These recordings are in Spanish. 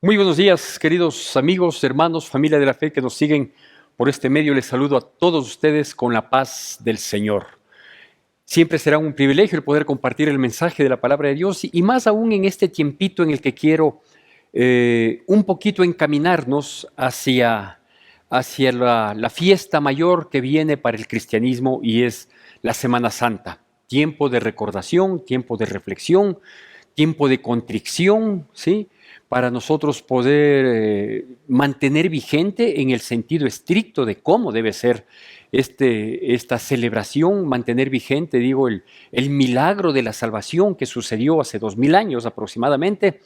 Muy buenos días, queridos amigos, hermanos, familia de la fe que nos siguen por este medio. Les saludo a todos ustedes con la paz del Señor. Siempre será un privilegio el poder compartir el mensaje de la palabra de Dios y más aún en este tiempito en el que quiero un poquito encaminarnos hacia la fiesta mayor que viene para el cristianismo y es la Semana Santa. Tiempo de recordación, tiempo de reflexión, tiempo de contrición, ¿sí? Para nosotros poder mantener vigente en el sentido estricto de cómo debe ser esta celebración, mantener vigente, digo, el milagro de la salvación que sucedió hace 2000 años aproximadamente,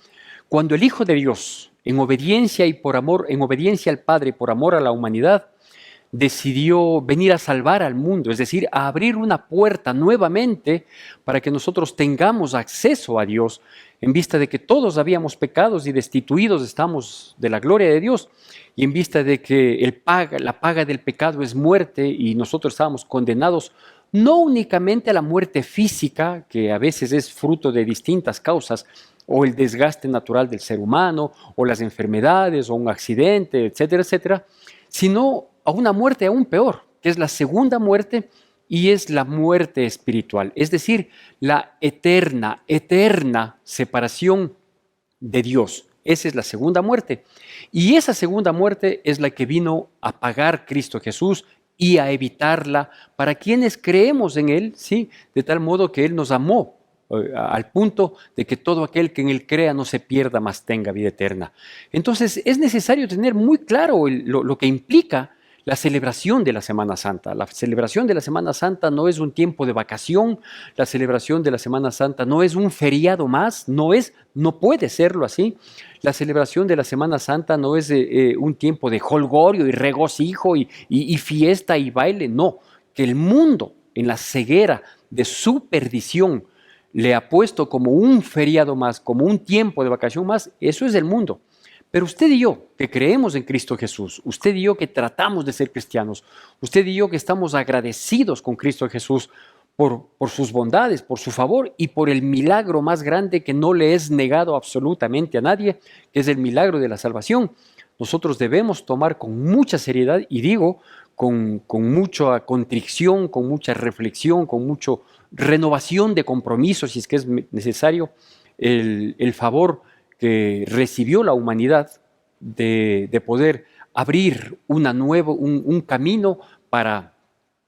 cuando el Hijo de Dios, en obediencia y por amor, en obediencia al Padre, por amor a la humanidad, decidió venir a salvar al mundo, es decir, a abrir una puerta nuevamente para que nosotros tengamos acceso a Dios, en vista de que todos habíamos pecados y destituidos estamos de la gloria de Dios, y en vista de que la paga del pecado es muerte y nosotros estábamos condenados no únicamente a la muerte física, que a veces es fruto de distintas causas, o el desgaste natural del ser humano, o las enfermedades, o un accidente, etcétera, etcétera, sino a una muerte aún peor, que es la segunda muerte y es la muerte espiritual, es decir, la eterna separación de Dios. Esa es la segunda muerte. Y esa segunda muerte es la que vino a pagar Cristo Jesús y a evitarla para quienes creemos en Él, ¿sí? De tal modo que Él nos amó al punto de que todo aquel que en Él crea no se pierda, mas tenga vida eterna. Entonces es necesario tener muy claro lo que implica la celebración de la Semana Santa. La celebración de la Semana Santa no es un tiempo de vacación, la celebración de la Semana Santa no es un feriado más, no puede serlo así. La celebración de la Semana Santa no es un tiempo de jolgorio y regocijo y fiesta y baile, no. Que el mundo en la ceguera de su perdición le ha puesto como un feriado más, como un tiempo de vacación más, eso es el mundo. Pero usted y yo, que creemos en Cristo Jesús, usted y yo que tratamos de ser cristianos, usted y yo que estamos agradecidos con Cristo Jesús por sus bondades, por su favor y por el milagro más grande que no le es negado absolutamente a nadie, que es el milagro de la salvación, nosotros debemos tomar con mucha seriedad y digo, con mucha contrición, con mucha reflexión, con mucha renovación de compromisos, si es que es necesario, el favor que recibió la humanidad de poder abrir un camino para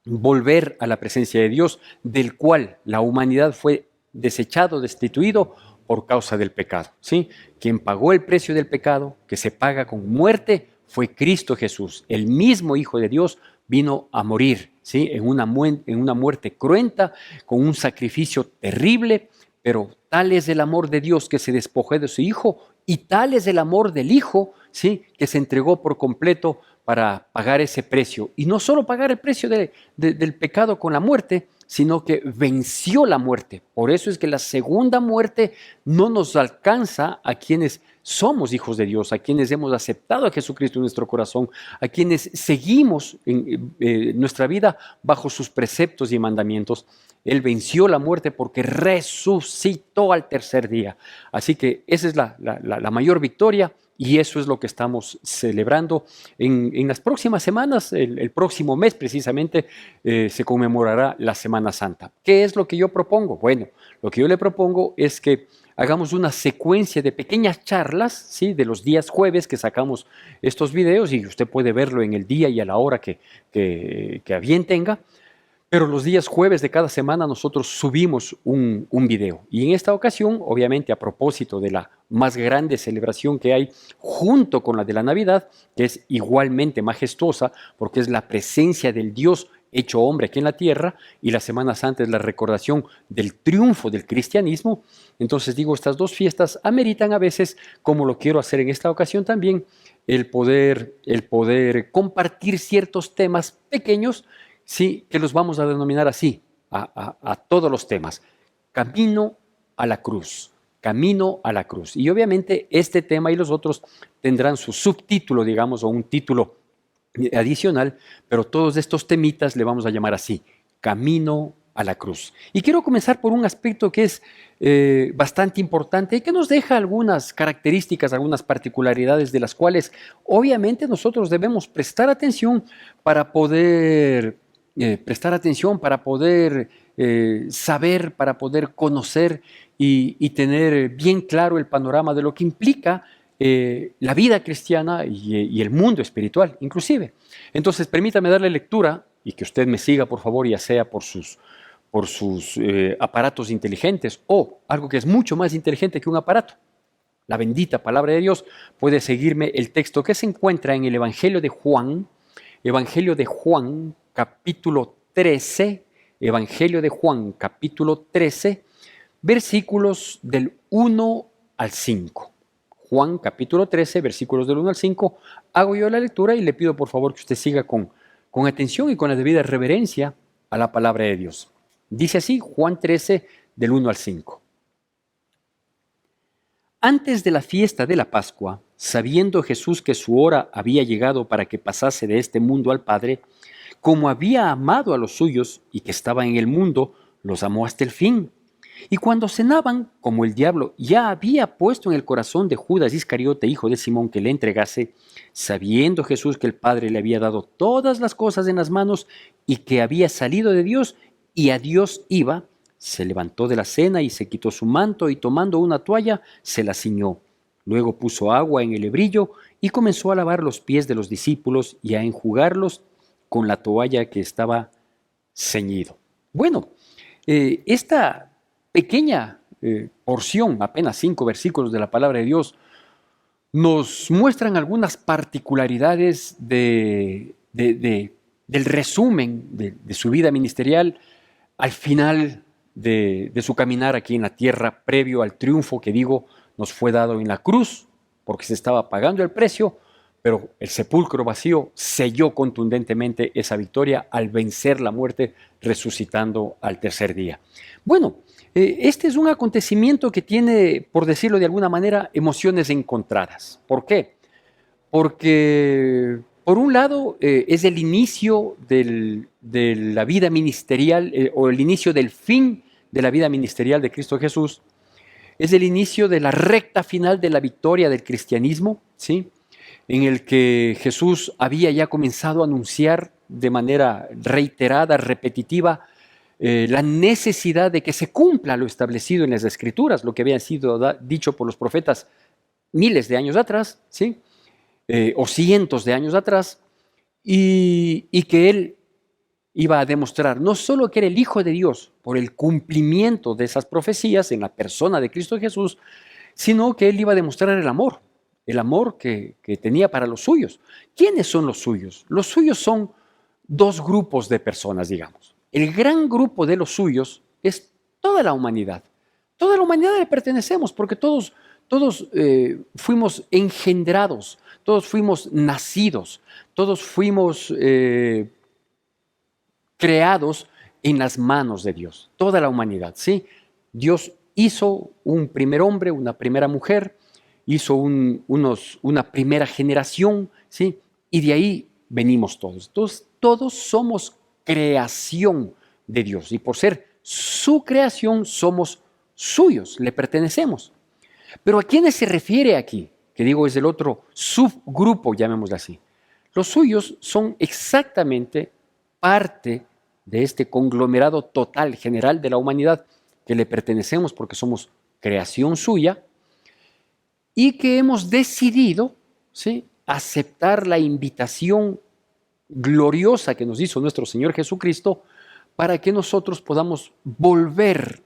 volver a la presencia de Dios, del cual la humanidad fue desechado, destituido por causa del pecado. ¿Sí? Quien pagó el precio del pecado, que se paga con muerte, fue Cristo Jesús. El mismo Hijo de Dios vino a morir, ¿sí? En una muerte cruenta, con un sacrificio terrible, pero tal es el amor de Dios que se despojó de su Hijo y tal es el amor del Hijo, ¿sí? Que se entregó por completo para pagar ese precio. Y no solo pagar el precio del pecado con la muerte, sino que venció la muerte. Por eso es que la segunda muerte no nos alcanza a quienes somos hijos de Dios, a quienes hemos aceptado a Jesucristo en nuestro corazón, a quienes seguimos en nuestra vida bajo sus preceptos y mandamientos. Él venció la muerte porque resucitó al tercer día. Así que esa es la mayor victoria y eso es lo que estamos celebrando. En las próximas semanas, el próximo mes precisamente, se conmemorará la Semana Santa. ¿Qué es lo que yo propongo? Bueno, lo que yo le propongo es que hagamos una secuencia de pequeñas charlas, ¿sí? De los días jueves que sacamos estos videos y usted puede verlo en el día y a la hora que a bien tenga. Pero los días jueves de cada semana nosotros subimos un video. Y en esta ocasión, obviamente a propósito de la más grande celebración que hay junto con la de la Navidad, que es igualmente majestuosa porque es la presencia del Dios hecho hombre aquí en la tierra, y la Semana Santa es la recordación del triunfo del cristianismo. Entonces digo, estas dos fiestas ameritan a veces, como lo quiero hacer en esta ocasión también, el poder compartir ciertos temas pequeños. Sí, que los vamos a denominar así, a todos los temas. Camino a la cruz, camino a la cruz. Y obviamente este tema y los otros tendrán su subtítulo, digamos, o un título adicional, pero todos estos temitas le vamos a llamar así, camino a la cruz. Y quiero comenzar por un aspecto que es bastante importante y que nos deja algunas características, algunas particularidades de las cuales obviamente nosotros debemos prestar atención para poder saber, para poder conocer y tener bien claro el panorama de lo que implica la vida cristiana y el mundo espiritual, inclusive. Entonces, permítame darle lectura y que usted me siga, por favor, ya sea por sus aparatos inteligentes o algo que es mucho más inteligente que un aparato. La bendita palabra de Dios. Puede seguirme el texto que se encuentra en el Evangelio de Juan, capítulo 13, Evangelio de Juan, capítulo 13, versículos del 1 al 5. Juan, capítulo 13, versículos del 1 al 5. Hago yo la lectura y le pido por favor que usted siga con atención y con la debida reverencia a la palabra de Dios. Dice así, Juan 13, del 1 al 5. Antes de la fiesta de la Pascua, sabiendo Jesús que su hora había llegado para que pasase de este mundo al Padre, como había amado a los suyos y que estaba en el mundo, los amó hasta el fin. Y cuando cenaban, como el diablo ya había puesto en el corazón de Judas Iscariote, hijo de Simón, que le entregase, sabiendo Jesús que el Padre le había dado todas las cosas en las manos y que había salido de Dios y a Dios iba, se levantó de la cena y se quitó su manto y tomando una toalla se la ciñó. Luego puso agua en el hebrillo y comenzó a lavar los pies de los discípulos y a enjugarlos con la toalla que estaba ceñido. Bueno, esta pequeña porción, apenas 5 versículos de la palabra de Dios, nos muestran algunas particularidades del resumen de su vida ministerial al final de su caminar aquí en la tierra, previo al triunfo que nos fue dado en la cruz, porque se estaba pagando el precio, pero el sepulcro vacío selló contundentemente esa victoria al vencer la muerte, resucitando al tercer día. Bueno, este es un acontecimiento que tiene, por decirlo de alguna manera, emociones encontradas. ¿Por qué? Porque, por un lado, es el inicio de la vida ministerial o el inicio del fin de la vida ministerial de Cristo Jesús. Es el inicio de la recta final de la victoria del cristianismo, ¿sí? En el que Jesús había ya comenzado a anunciar de manera reiterada, repetitiva, la necesidad de que se cumpla lo establecido en las Escrituras, lo que había sido dicho por los profetas miles de años atrás, ¿sí? O cientos de años atrás, y que Él iba a demostrar no solo que era el Hijo de Dios por el cumplimiento de esas profecías en la persona de Cristo Jesús, sino que Él iba a demostrar el amor que tenía para los suyos. ¿Quiénes son los suyos? Los suyos son dos grupos de personas, digamos. El gran grupo de los suyos es toda la humanidad. Toda la humanidad le pertenecemos porque todos fuimos engendrados, todos fuimos nacidos, todos fuimos creados en las manos de Dios. Toda la humanidad, ¿sí? Dios hizo un primer hombre, una primera mujer, hizo una primera generación, ¿sí? Y de ahí venimos todos. Entonces, todos somos creación de Dios y por ser su creación somos suyos, le pertenecemos. Pero ¿a quiénes se refiere aquí? Que es el otro subgrupo, llamémoslo así. Los suyos son exactamente parte de este conglomerado total, general de la humanidad, que le pertenecemos porque somos creación suya y que hemos decidido, ¿sí?, aceptar la invitación gloriosa que nos hizo nuestro Señor Jesucristo para que nosotros podamos volver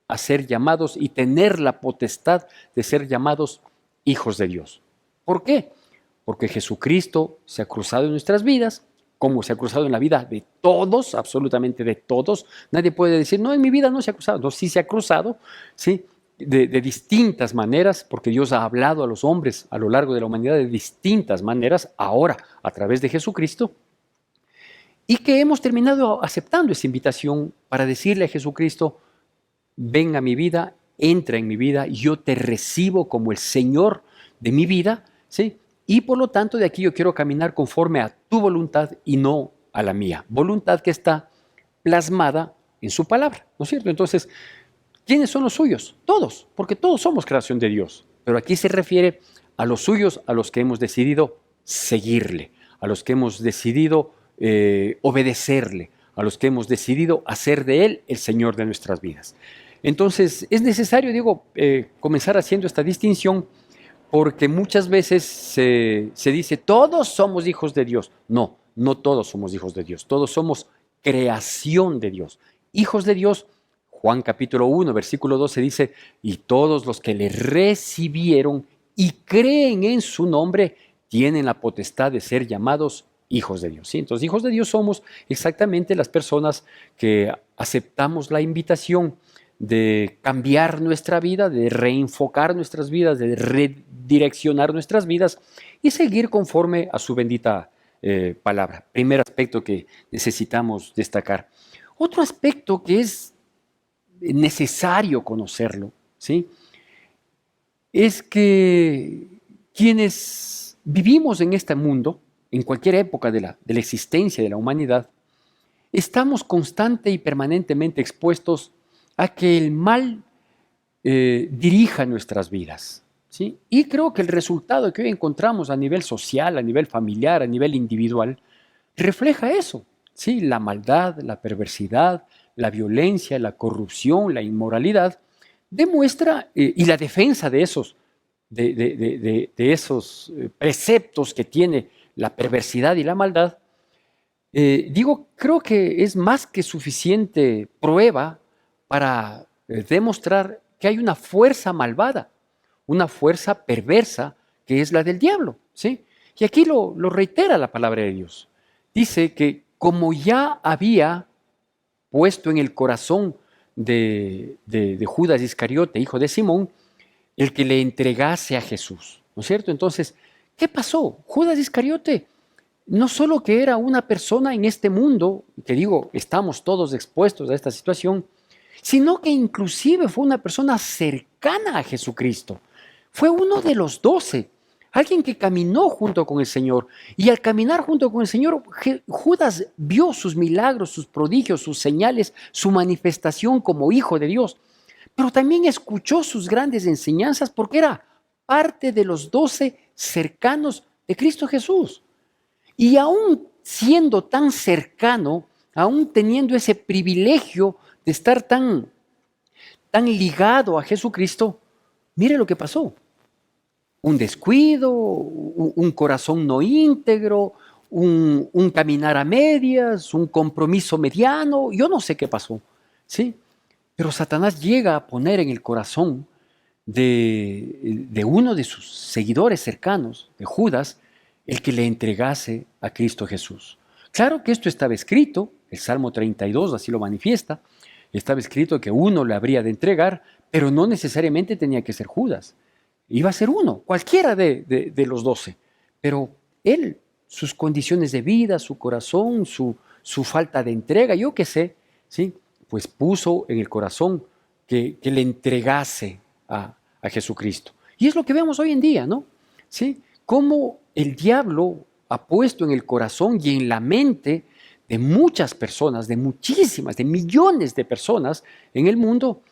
a ser llamados y tener la potestad de ser llamados hijos de Dios. ¿Por qué? Porque Jesucristo se ha cruzado en nuestras vidas, como se ha cruzado en la vida de todos, absolutamente de todos. Nadie puede decir, no, en mi vida no se ha cruzado. No, sí se ha cruzado, ¿sí?, de distintas maneras, porque Dios ha hablado a los hombres a lo largo de la humanidad de distintas maneras, ahora a través de Jesucristo, y que hemos terminado aceptando esa invitación para decirle a Jesucristo, ven a mi vida, entra en mi vida, yo te recibo como el Señor de mi vida, ¿sí? Y por lo tanto de aquí yo quiero caminar conforme a tu voluntad y no a la mía. Voluntad que está plasmada en su palabra, ¿no es cierto? Entonces, ¿quiénes son los suyos? Todos, porque todos somos creación de Dios. Pero aquí se refiere a los suyos, a los que hemos decidido seguirle, a los que hemos decidido obedecerle, a los que hemos decidido hacer de Él el Señor de nuestras vidas. Entonces, es necesario, digo, comenzar haciendo esta distinción, porque muchas veces se dice, todos somos hijos de Dios. No, no todos somos hijos de Dios, todos somos creación de Dios. Hijos de Dios, Juan capítulo 1, versículo 12 dice, y todos los que le recibieron y creen en su nombre, tienen la potestad de ser llamados hijos de Dios. ¿Sí? Entonces, hijos de Dios somos exactamente las personas que aceptamos la invitación de cambiar nuestra vida, de reenfocar nuestras vidas, de redireccionar nuestras vidas y seguir conforme a su bendita palabra. Primer aspecto que necesitamos destacar. Otro aspecto que es necesario conocerlo, ¿sí? Es que quienes vivimos en este mundo, en cualquier época de la existencia de la humanidad, estamos constante y permanentemente expuestos a que el mal dirija nuestras vidas, ¿sí? Y creo que el resultado que hoy encontramos a nivel social, a nivel familiar, a nivel individual, refleja eso, ¿sí? La maldad, la perversidad, la violencia, la corrupción, la inmoralidad, demuestra, y la defensa de esos, de esos preceptos que tiene la perversidad y la maldad, creo que es más que suficiente prueba para demostrar que hay una fuerza malvada, una fuerza perversa que es la del diablo, ¿sí? Y aquí lo reitera la palabra de Dios. Dice que como ya había puesto en el corazón de Judas Iscariote, hijo de Simón, el que le entregase a Jesús, ¿no es cierto? Entonces, ¿qué pasó? Judas Iscariote no solo que era una persona en este mundo, que digo, estamos todos expuestos a esta situación, sino que inclusive fue una persona cercana a Jesucristo. Fue uno de los 12, alguien que caminó junto con el Señor. Y al caminar junto con el Señor, Judas vio sus milagros, sus prodigios, sus señales, su manifestación como hijo de Dios. Pero también escuchó sus grandes enseñanzas porque era parte de los 12 cercanos de Cristo Jesús. Y aún siendo tan cercano, aún teniendo ese privilegio de estar tan ligado a Jesucristo, mire lo que pasó. Un descuido, un corazón no íntegro, un caminar a medias, un compromiso mediano, yo no sé qué pasó, ¿sí? Pero Satanás llega a poner en el corazón de uno de sus seguidores cercanos, de Judas, el que le entregase a Cristo Jesús. Claro que esto estaba escrito, el Salmo 32 así lo manifiesta, estaba escrito que uno le habría de entregar, pero no necesariamente tenía que ser Judas. Iba a ser uno, cualquiera de los 12. Pero él, sus condiciones de vida, su corazón, su falta de entrega, yo qué sé, ¿sí? Pues puso en el corazón que le entregase a Jesucristo. Y es lo que vemos hoy en día, ¿no? ¿Sí? Cómo el diablo ha puesto en el corazón y en la mente de muchas personas, de muchísimas, de millones de personas en el mundo,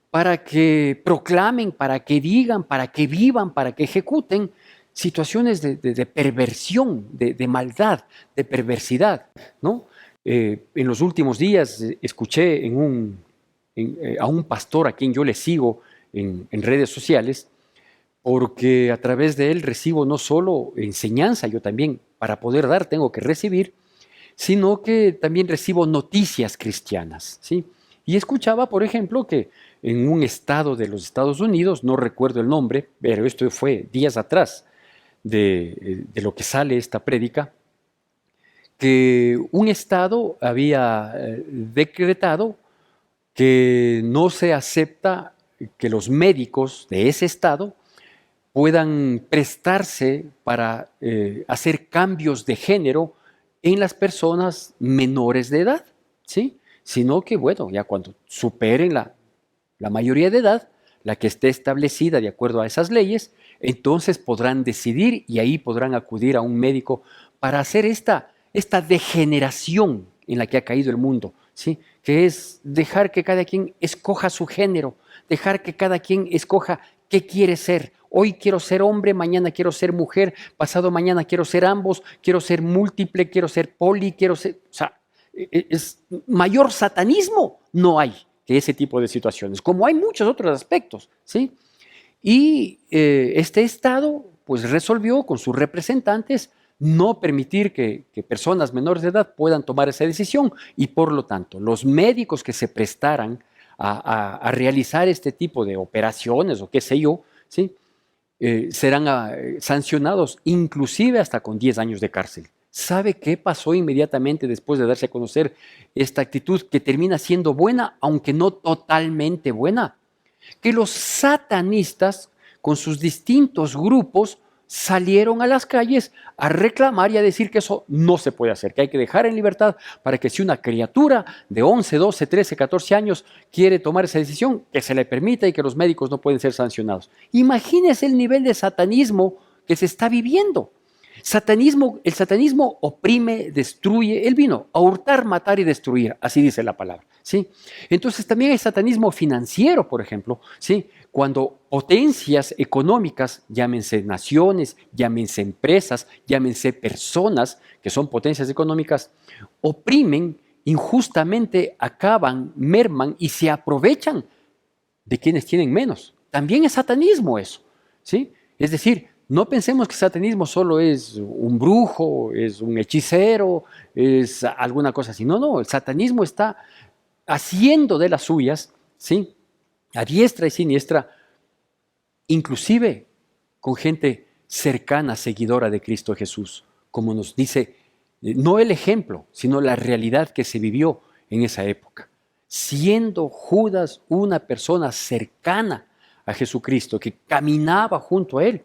para que proclamen, para que digan, para que vivan, para que ejecuten situaciones de perversión, de maldad, de perversidad, ¿no? En los últimos días escuché a un pastor a quien yo le sigo en redes sociales, porque a través de él recibo no solo enseñanza, yo también, para poder dar tengo que recibir, sino que también recibo noticias cristianas, ¿sí? Y escuchaba, por ejemplo, que en un estado de los Estados Unidos, no recuerdo el nombre, pero esto fue días atrás de lo que sale esta prédica, que un estado había decretado que no se acepta que los médicos de ese estado puedan prestarse para hacer cambios de género en las personas menores de edad, ¿sí? Sino que, bueno, ya cuando superen la mayoría de edad, la que esté establecida de acuerdo a esas leyes, entonces podrán decidir y ahí podrán acudir a un médico para hacer esta degeneración en la que ha caído el mundo, ¿sí? Que es dejar que cada quien escoja su género, dejar que cada quien escoja qué quiere ser. Hoy quiero ser hombre, mañana quiero ser mujer, pasado mañana quiero ser ambos, quiero ser múltiple, quiero ser poli, quiero ser... O sea, es mayor satanismo no hay que ese tipo de situaciones, como hay muchos otros aspectos, ¿sí? Y este Estado pues resolvió con sus representantes no permitir que personas menores de edad puedan tomar esa decisión y por lo tanto los médicos que se prestaran a realizar este tipo de operaciones o qué sé yo, ¿sí? Serán sancionados inclusive hasta con 10 años de cárcel. ¿Sabe qué pasó inmediatamente después de darse a conocer esta actitud que termina siendo buena, aunque no totalmente buena? Que los satanistas, con sus distintos grupos, salieron a las calles a reclamar y a decir que eso no se puede hacer, que hay que dejar en libertad para que si una criatura de 11, 12, 13, 14 años quiere tomar esa decisión, que se le permita y que los médicos no pueden ser sancionados. Imagínese el nivel de satanismo que se está viviendo. El satanismo oprime, destruye. Él vino a hurtar, matar y destruir, así dice la palabra, ¿sí? Entonces también hay satanismo financiero, por ejemplo, ¿sí? Cuando potencias económicas, llámense naciones, llámense empresas, llámense personas, que son potencias económicas, oprimen, injustamente acaban, merman y se aprovechan de quienes tienen menos. También es satanismo eso, ¿sí? Es decir, no pensemos que satanismo solo es un brujo, es un hechicero, es alguna cosa así. No, no, el satanismo está haciendo de las suyas, ¿sí? A diestra y siniestra, inclusive con gente cercana, seguidora de Cristo Jesús, como nos dice, no el ejemplo, sino la realidad que se vivió en esa época. Siendo Judas una persona cercana a Jesucristo, que caminaba junto a él,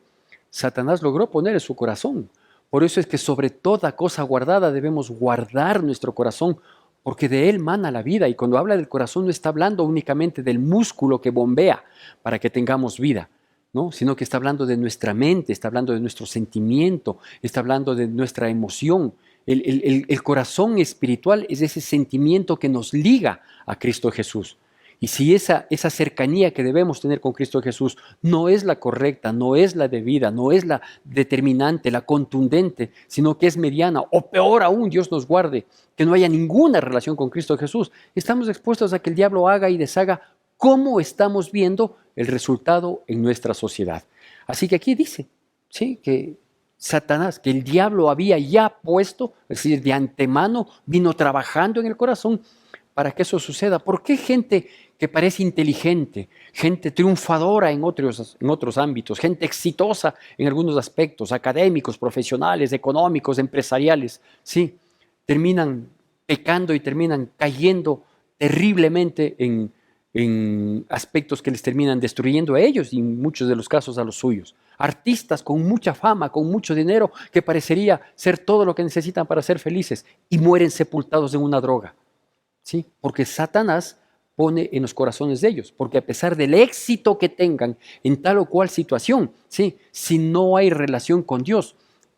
Satanás logró poner en su corazón. Por eso es que sobre toda cosa guardada debemos guardar nuestro corazón, porque de él mana la vida. Y cuando habla del corazón no está hablando únicamente del músculo que bombea para que tengamos vida, ¿no? Sino que está hablando de nuestra mente, está hablando de nuestro sentimiento, está hablando de nuestra emoción. El corazón espiritual es ese sentimiento que nos liga a Cristo Jesús. Y si esa cercanía que debemos tener con Cristo Jesús no es la correcta, no es la debida, no es la determinante, la contundente, sino que es mediana, o peor aún, Dios nos guarde, que no haya ninguna relación con Cristo Jesús, estamos expuestos a que el diablo haga y deshaga como estamos viendo el resultado en nuestra sociedad. Así que aquí dice, ¿sí?, que Satanás, que el diablo había ya puesto, es decir, de antemano, vino trabajando en el corazón para que eso suceda. ¿Por qué gente que parece inteligente, gente triunfadora en otros ámbitos, gente exitosa en algunos aspectos, académicos, profesionales, económicos, empresariales, sí, terminan pecando y terminan cayendo terriblemente en aspectos que les terminan destruyendo a ellos y en muchos de los casos a los suyos? Artistas con mucha fama, con mucho dinero, que parecería ser todo lo que necesitan para ser felices y mueren sepultados en una droga. ¿Sí? Porque Satanás pone en los corazones de ellos, porque a pesar del éxito que tengan en tal o cual situación, ¿sí?, si no hay relación con Dios,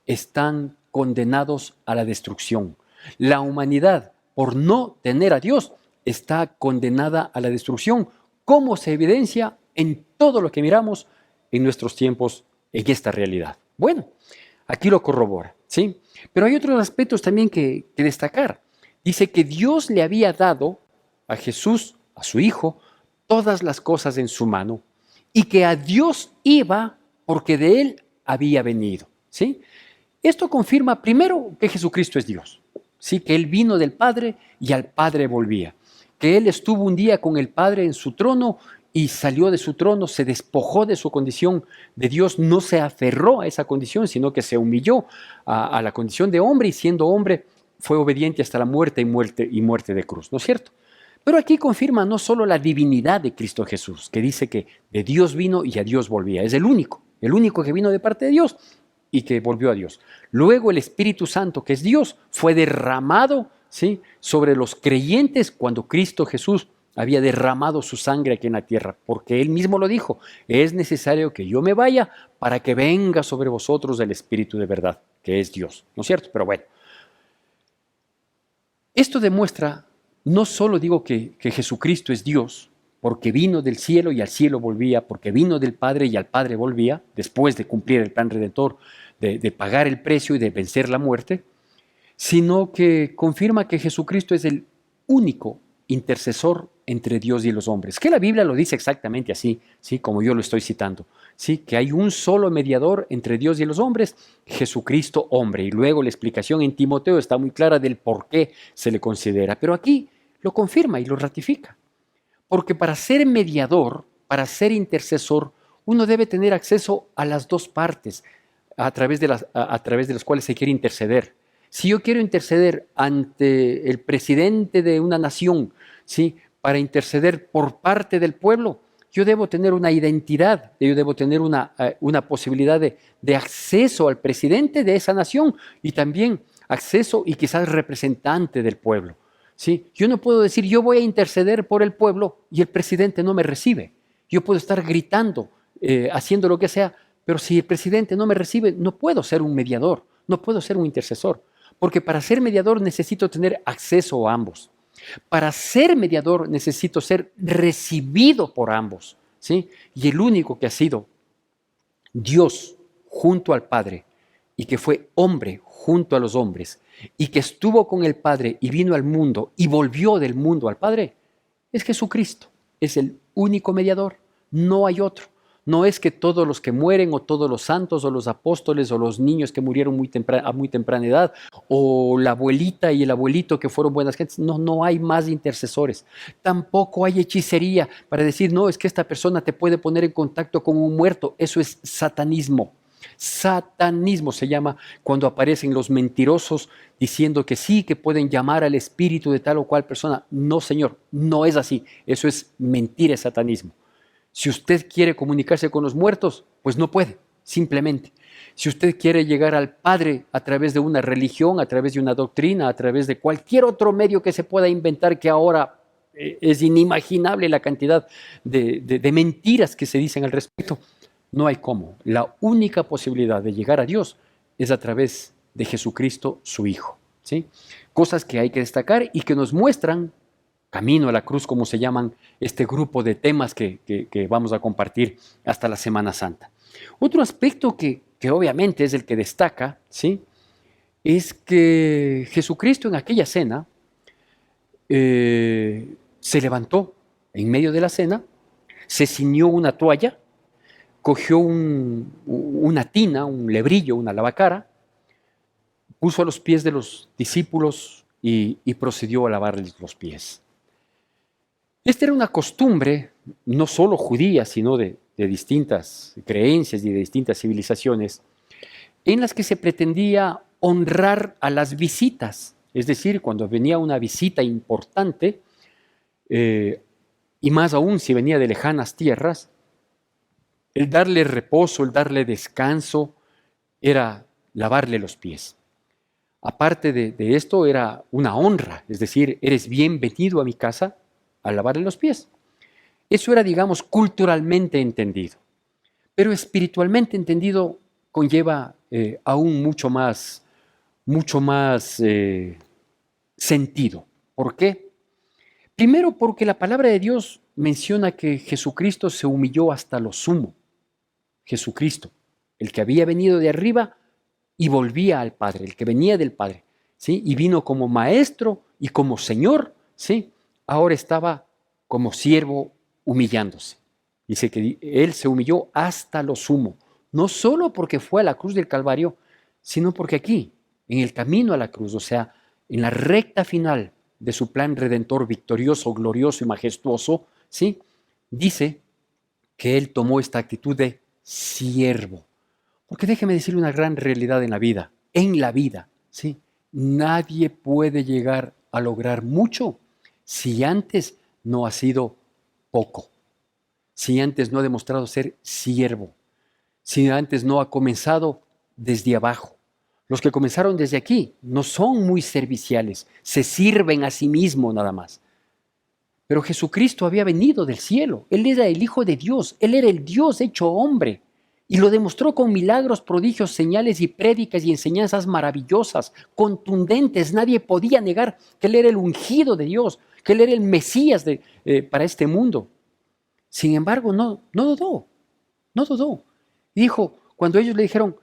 están condenados a la destrucción. La humanidad, por no tener a Dios, está condenada a la destrucción, como se evidencia en todo lo que miramos en nuestros tiempos, en esta realidad. Bueno, aquí lo corrobora, ¿sí? Pero hay otros aspectos también que destacar. Dice que Dios le había dado a Jesús, a su Hijo, todas las cosas en su mano y que a Dios iba porque de Él había venido, ¿sí? Esto confirma primero que Jesucristo es Dios, ¿sí? Que Él vino del Padre y al Padre volvía, que Él estuvo un día con el Padre en su trono y salió de su trono, se despojó de su condición de Dios, no se aferró a esa condición, sino que se humilló a la condición de hombre y siendo hombre fue obediente hasta la muerte y muerte de cruz, ¿no es cierto? Pero aquí confirma no solo la divinidad de Cristo Jesús, que dice que de Dios vino y a Dios volvía, es el único que vino de parte de Dios y que volvió a Dios. Luego el Espíritu Santo, que es Dios, fue derramado, ¿sí?, sobre los creyentes cuando Cristo Jesús había derramado su sangre aquí en la tierra, porque Él mismo lo dijo, es necesario que yo me vaya para que venga sobre vosotros el Espíritu de verdad, que es Dios, ¿no es cierto? Pero bueno. Esto demuestra, no solo digo que Jesucristo es Dios, porque vino del cielo y al cielo volvía, porque vino del Padre y al Padre volvía, después de cumplir el plan redentor, de pagar el precio y de vencer la muerte, sino que confirma que Jesucristo es el único intercesor entre Dios y los hombres. Que la Biblia lo dice exactamente así, ¿sí? Como yo lo estoy citando. ¿Sí? Que hay un solo mediador entre Dios y los hombres, Jesucristo hombre. Y luego la explicación en Timoteo está muy clara del por qué se le considera. Pero aquí lo confirma y lo ratifica. Porque para ser mediador, para ser intercesor, uno debe tener acceso a las dos partes a través de las cuales se quiere interceder. Si yo quiero interceder ante el presidente de una nación, ¿sí? Para interceder por parte del pueblo, yo debo tener una identidad, yo debo tener una posibilidad de acceso al presidente de esa nación y también acceso y quizás representante del pueblo. ¿Sí? Yo no puedo decir, yo voy a interceder por el pueblo y el presidente no me recibe. Yo puedo estar gritando, haciendo lo que sea, pero si el presidente no me recibe, no puedo ser un mediador, no puedo ser un intercesor. Porque para ser mediador necesito tener acceso a ambos. Para ser mediador necesito ser recibido por ambos, ¿sí? Y el único que ha sido Dios junto al Padre y que fue hombre junto a los hombres y que estuvo con el Padre y vino al mundo y volvió del mundo al Padre, es Jesucristo. Es el único mediador, no hay otro. No es que todos los que mueren o todos los santos o los apóstoles o los niños que murieron a muy temprana edad o la abuelita y el abuelito que fueron buenas gentes. No, no hay más intercesores. Tampoco hay hechicería para decir, no, es que esta persona te puede poner en contacto con un muerto. Eso es satanismo. Satanismo se llama cuando aparecen los mentirosos diciendo que sí, que pueden llamar al espíritu de tal o cual persona. No, señor, no es así. Eso es mentira, es satanismo. Si usted quiere comunicarse con los muertos, pues no puede, simplemente. Si usted quiere llegar al Padre a través de una religión, a través de una doctrina, a través de cualquier otro medio que se pueda inventar, que ahora es inimaginable la cantidad de mentiras que se dicen al respecto, no hay cómo. La única posibilidad de llegar a Dios es a través de Jesucristo, su Hijo. ¿Sí? Cosas que hay que destacar y que nos muestran camino a la cruz, como se llaman este grupo de temas que vamos a compartir hasta la Semana Santa. Otro aspecto que obviamente es el que destaca, ¿sí? Es que Jesucristo en aquella cena se levantó en medio de la cena, se ciñó una toalla, cogió una tina, un lebrillo, una lavacara, puso a los pies de los discípulos y procedió a lavarles los pies. Esta era una costumbre no solo judía, sino de distintas creencias y de distintas civilizaciones, en las que se pretendía honrar a las visitas. Es decir, cuando venía una visita importante, y más aún si venía de lejanas tierras, el darle reposo, el darle descanso, era lavarle los pies. Aparte de esto, era una honra, es decir, eres bienvenido a mi casa a lavarle los pies. Eso era, digamos, culturalmente entendido. Pero espiritualmente entendido conlleva aún mucho más sentido. ¿Por qué? Primero porque la palabra de Dios menciona que Jesucristo se humilló hasta lo sumo. Jesucristo, el que había venido de arriba y volvía al Padre, el que venía del Padre, ¿sí? Y vino como maestro y como Señor, ¿sí? Ahora estaba como siervo humillándose. Dice que Él se humilló hasta lo sumo, no solo porque fue a la cruz del Calvario, sino porque aquí, en el camino a la cruz, o sea, en la recta final de su plan redentor victorioso, glorioso y majestuoso, ¿sí? Dice que Él tomó esta actitud de siervo. Porque déjeme decirle una gran realidad en la vida, ¿sí? Nadie puede llegar a lograr mucho si antes no ha sido poco, si antes no ha demostrado ser siervo, si antes no ha comenzado desde abajo. Los que comenzaron desde aquí no son muy serviciales, se sirven a sí mismos nada más. Pero Jesucristo había venido del cielo, Él era el Hijo de Dios, Él era el Dios hecho hombre. Y lo demostró con milagros, prodigios, señales y prédicas y enseñanzas maravillosas, contundentes. Nadie podía negar que Él era el ungido de Dios, que Él era el Mesías para este mundo. Sin embargo, no dudó, no dudó. Dijo, cuando ellos le dijeron,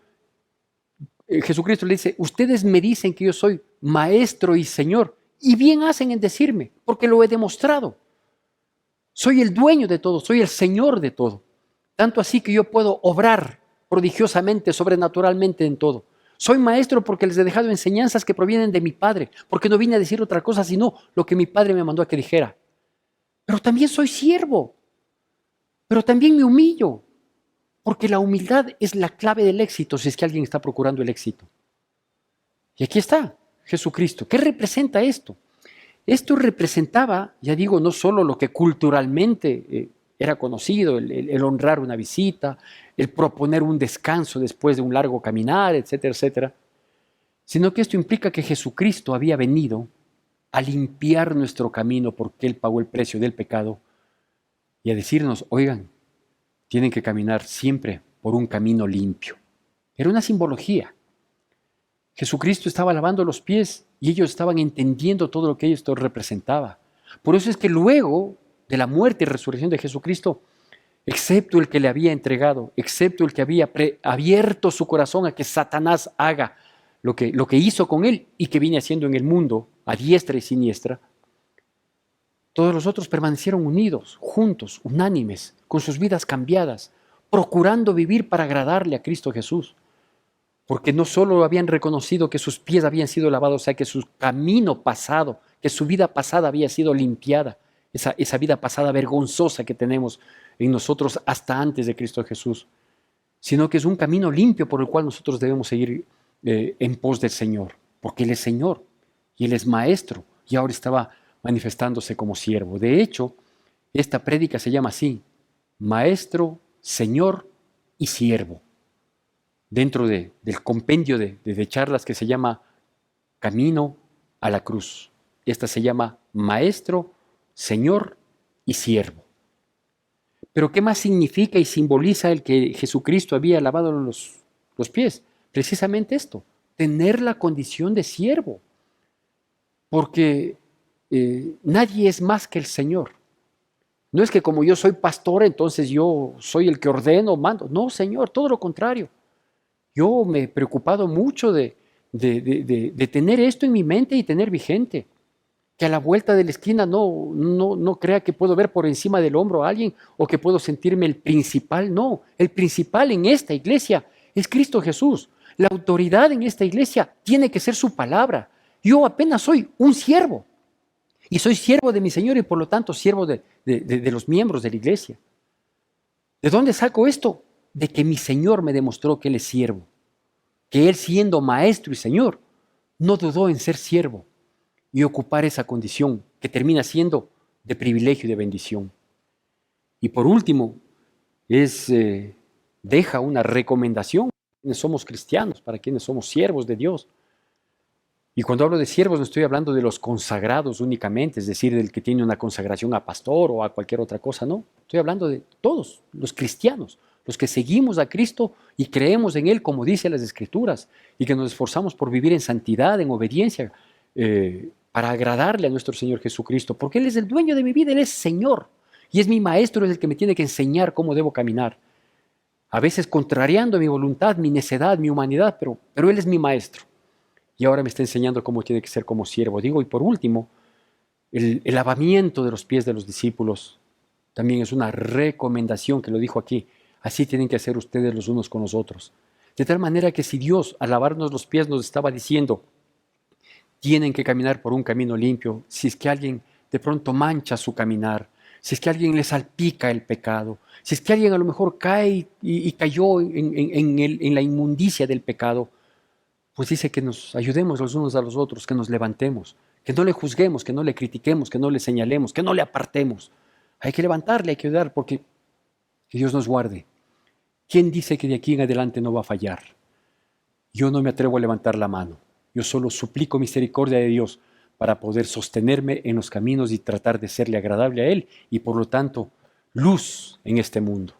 Jesucristo le dice, ustedes me dicen que yo soy maestro y Señor, y bien hacen en decirme, porque lo he demostrado. Soy el dueño de todo, soy el Señor de todo. Tanto así que yo puedo obrar prodigiosamente, sobrenaturalmente en todo. Soy maestro porque les he dejado enseñanzas que provienen de mi Padre, porque no vine a decir otra cosa sino lo que mi Padre me mandó a que dijera. Pero también soy siervo, pero también me humillo, porque la humildad es la clave del éxito si es que alguien está procurando el éxito. Y aquí está Jesucristo. ¿Qué representa esto? Esto representaba, ya digo, no solo lo que culturalmente era conocido, el honrar una visita, el proponer un descanso después de un largo caminar, etcétera, etcétera, sino que esto implica que Jesucristo había venido a limpiar nuestro camino porque Él pagó el precio del pecado y a decirnos, oigan, tienen que caminar siempre por un camino limpio. Era una simbología. Jesucristo estaba lavando los pies y ellos estaban entendiendo todo lo que esto representaba. Por eso es que luego de la muerte y resurrección de Jesucristo, excepto el que le había entregado, excepto el que había abierto su corazón a que Satanás haga lo que hizo con él y que viene haciendo en el mundo a diestra y siniestra, todos los otros permanecieron unidos, juntos, unánimes, con sus vidas cambiadas, procurando vivir para agradarle a Cristo Jesús. Porque no solo habían reconocido que sus pies habían sido lavados, o sea, que su camino pasado, que su vida pasada había sido limpiada, esa vida pasada vergonzosa que tenemos en nosotros hasta antes de Cristo Jesús, sino que es un camino limpio por el cual nosotros debemos seguir en pos del Señor, porque Él es Señor y Él es Maestro y ahora estaba manifestándose como siervo. De hecho, esta prédica se llama así, Maestro, Señor y Siervo. Dentro del compendio de charlas que se llama Camino a la Cruz. Esta se llama Maestro, Señor y Siervo. Pero ¿qué más significa y simboliza el que Jesucristo había lavado los pies? Precisamente esto, tener la condición de siervo. Porque nadie es más que el Señor. No es que como yo soy pastor, entonces yo soy el que ordeno, mando. No, Señor, todo lo contrario. Yo me he preocupado mucho de tener esto en mi mente y tener vigente. Que a la vuelta de la esquina no crea que puedo ver por encima del hombro a alguien o que puedo sentirme el principal. No, el principal en esta iglesia es Cristo Jesús. La autoridad en esta iglesia tiene que ser su palabra. Yo apenas soy un siervo. Y soy siervo de mi Señor y por lo tanto siervo de los miembros de la iglesia. ¿De dónde saco esto? De que mi Señor me demostró que Él es siervo, que Él siendo maestro y Señor, no dudó en ser siervo y ocupar esa condición que termina siendo de privilegio y de bendición. Y por último, deja una recomendación para quienes somos cristianos, para quienes somos siervos de Dios. Y cuando hablo de siervos no estoy hablando de los consagrados únicamente, es decir, del que tiene una consagración a pastor o a cualquier otra cosa, no. Estoy hablando de todos, los cristianos, los que seguimos a Cristo y creemos en Él como dice las Escrituras y que nos esforzamos por vivir en santidad, en obediencia, para agradarle a nuestro Señor Jesucristo, porque Él es el dueño de mi vida, Él es Señor y es mi maestro, es el que me tiene que enseñar cómo debo caminar. A veces contrariando mi voluntad, mi necedad, mi humanidad, pero Él es mi maestro. Y ahora me está enseñando cómo tiene que ser como siervo. Digo, y por último, el lavamiento de los pies de los discípulos también es una recomendación que lo dijo aquí. Así tienen que hacer ustedes los unos con los otros. De tal manera que si Dios al lavarnos los pies nos estaba diciendo, tienen que caminar por un camino limpio, si es que alguien de pronto mancha su caminar, si es que alguien le salpica el pecado, si es que alguien a lo mejor cae y cayó en la inmundicia del pecado, pues dice que nos ayudemos los unos a los otros, que nos levantemos, que no le juzguemos, que no le critiquemos, que no le señalemos, que no le apartemos. Hay que levantarle, hay que ayudar, porque que Dios nos guarde. ¿Quién dice que de aquí en adelante no va a fallar? Yo no me atrevo a levantar la mano. Yo solo suplico misericordia de Dios para poder sostenerme en los caminos y tratar de serle agradable a Él y por lo tanto luz en este mundo.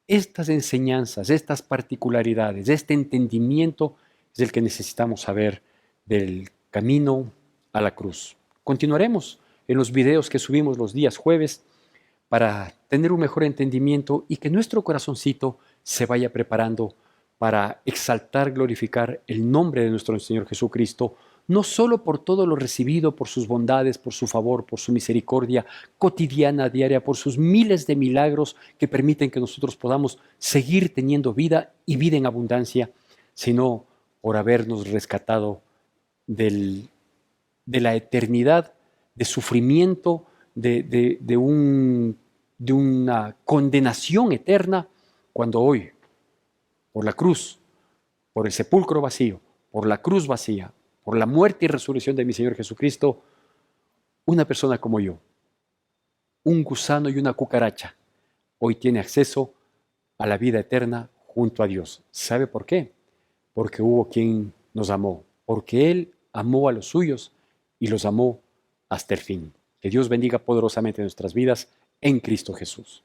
Estas enseñanzas, estas particularidades, este entendimiento es el que necesitamos saber del camino a la cruz. Continuaremos en los videos que subimos los días jueves para tener un mejor entendimiento y que nuestro corazoncito se vaya preparando para exaltar, glorificar el nombre de nuestro Señor Jesucristo, no solo por todo lo recibido, por sus bondades, por su favor, por su misericordia cotidiana, diaria, por sus miles de milagros que permiten que nosotros podamos seguir teniendo vida y vida en abundancia, sino por habernos rescatado del, de la eternidad de sufrimiento, de una condenación eterna, cuando hoy, por la cruz, por el sepulcro vacío, por la cruz vacía, por la muerte y resurrección de mi Señor Jesucristo, una persona como yo, un gusano y una cucaracha, hoy tiene acceso a la vida eterna junto a Dios. ¿Sabe por qué? Porque hubo quien nos amó, porque Él amó a los suyos y los amó hasta el fin. Que Dios bendiga poderosamente nuestras vidas en Cristo Jesús.